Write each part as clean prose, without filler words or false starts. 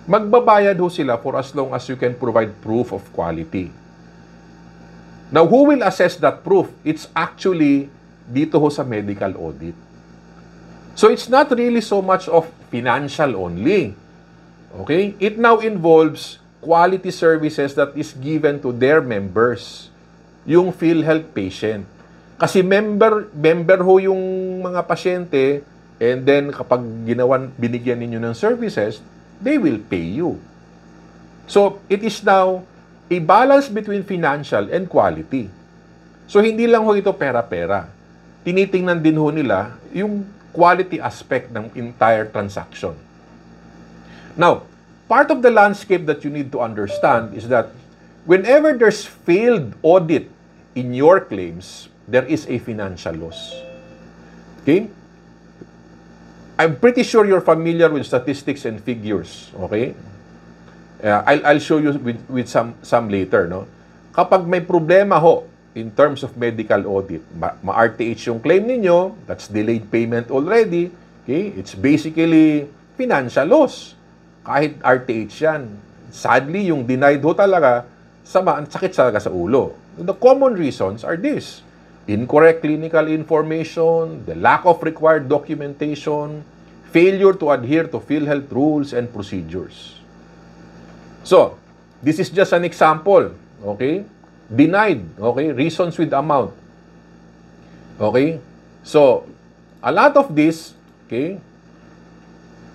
magbabayad ho sila for as long as you can provide proof of quality. Now, who will assess that proof? It's actually dito ho sa medical audit. So, it's not really so much of financial only. Okay? It now involves quality services that is given to their members, yung PhilHealth patient. Kasi member ho yung mga pasyente, and then kapag binigyan ninyo ng services, they will pay you. So, it is now a balance between financial and quality. So, hindi lang ho ito pera-pera. Tinitingnan din ho nila yung quality aspect ng entire transaction. Now, part of the landscape that you need to understand is that whenever there's failed audit in your claims, there is a financial loss. Okay? I'm pretty sure you're familiar with statistics and figures. Okay? I'll show you with some later. No? Kapag may problema ho in terms of medical audit, ma-RTH yung claim ninyo, that's delayed payment already, okay? It's basically financial loss. Kahit RTH yan. Sadly, yung denied ho talaga, sakit talaga sa ulo. The common reasons are this: incorrect clinical information, the lack of required documentation, failure to adhere to PhilHealth rules and procedures. So, this is just an example, okay? Denied, okay? Reasons with amount. Okay? So, a lot of this, okay?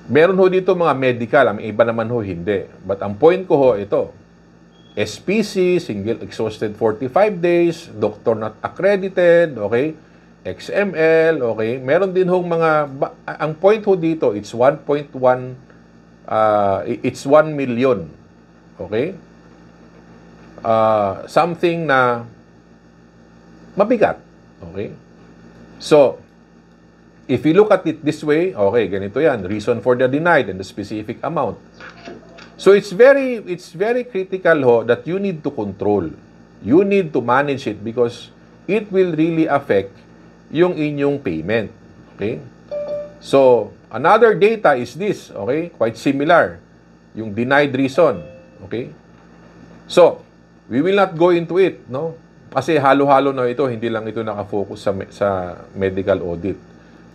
Meron ho dito mga medical, ang iba naman ho hindi. But ang point ko ho ito, SPC, single exhausted 45 days, doctor not accredited, okay? XML, okay? Meron din hong mga, ang point ho dito, it's 1.1, it's 1 million, okay? Something na mabigat, okay? So, if you look at it this way, okay, ganito yan, reason for the denied and the specific amount. So, it's very critical ho that you need to control. You need to manage it because it will really affect yung inyong payment. Okay? So, another data is this, okay? Quite similar. Yung denied reason. Okay? So, we will not go into it, no? Kasi halo-halo na ito, hindi lang ito nakafocus sa medical audit.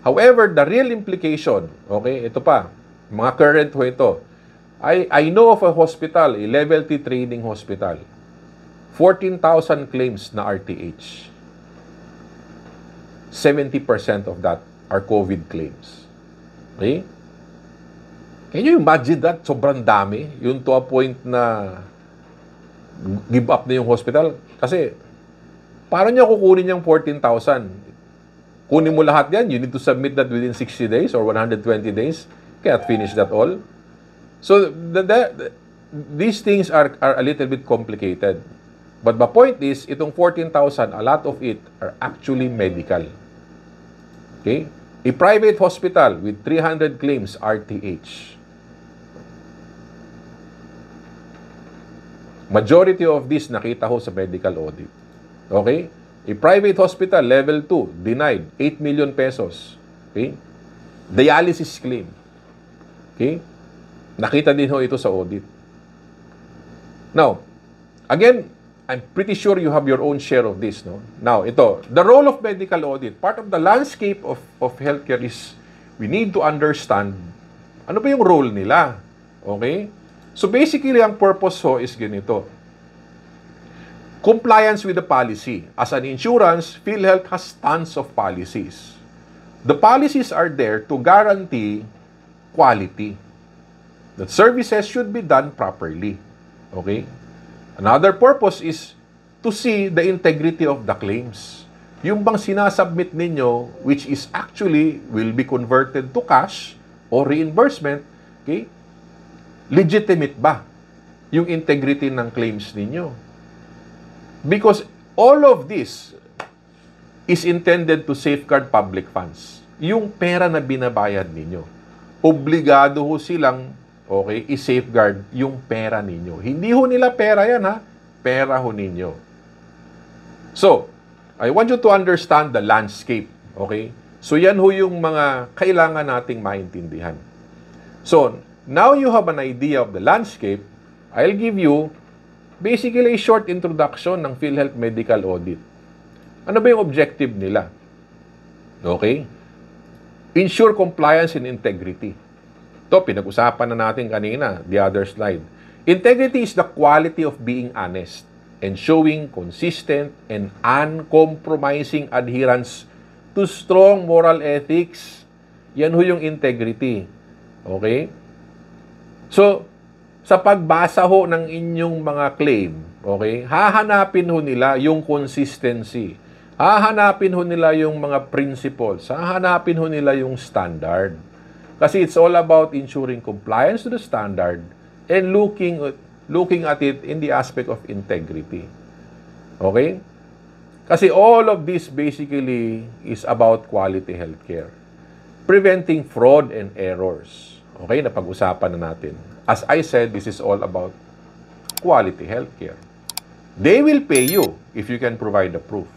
However, the real implication, okay, ito pa, mga current ho ito. I know of a hospital, a level T training hospital. 14,000 claims na RTH. 70% of that are COVID claims. Okay? Can you imagine that? Sobrang dami. Yung to a point na give up na yung hospital. Kasi, paano niya kukunin yung 14,000? Kunin mo lahat yan. You need to submit that within 60 days or 120 days. Can't finish that all. So, these things are a little bit complicated. But the point is, itong 14,000, a lot of it are actually medical. Okay? A private hospital with 300 claims RTH. Majority of this nakita ho sa medical audit. Okay? A private hospital, level 2, denied, 8 million pesos. Okay? Dialysis claim. Okay? Nakita din ho ito sa audit. Now, again, I'm pretty sure you have your own share of this, no? Now, ito, the role of medical audit, part of the landscape of healthcare is we need to understand ano ba yung role nila. Okay? So, basically, ang purpose ho is ganito. Compliance with the policy. As an insurance, PhilHealth has tons of policies. The policies are there to guarantee quality. That services should be done properly. Okay? Another purpose is to see the integrity of the claims. Yung bang sinasubmit ninyo, which is actually will be converted to cash or reimbursement, okay? Legitimate ba yung integrity ng claims ninyo? Because all of this is intended to safeguard public funds. Yung pera na binabayad ninyo, obligado ho silang okay, i-safeguard yung pera ninyo. Hindi ho nila pera yan, ha? Pera ho ninyo. So, I want you to understand the landscape. Okay? So, yan ho yung mga kailangan nating maintindihan. So, now you have an idea of the landscape, I'll give you basically a short introduction ng PhilHealth Medical Audit. Ano ba yung objective nila? Okay? Ensure compliance and integrity. Ito, pinag-usapan na natin kanina, the other slide. Integrity is the quality of being honest and showing consistent and uncompromising adherence to strong moral ethics. Yan ho yung integrity. Okay? So, sa pagbasa ho ng inyong mga claim, okay, hahanapin ho nila yung consistency. Hahanapin ho nila yung mga principles. Hahanapin ho nila yung standard. Kasi it's all about ensuring compliance to the standard and looking at it in the aspect of integrity. Okay? Kasi all of this basically is about quality healthcare. Preventing fraud and errors. Okay? Napag-usapan na natin. As I said, this is all about quality healthcare. They will pay you if you can provide the proof.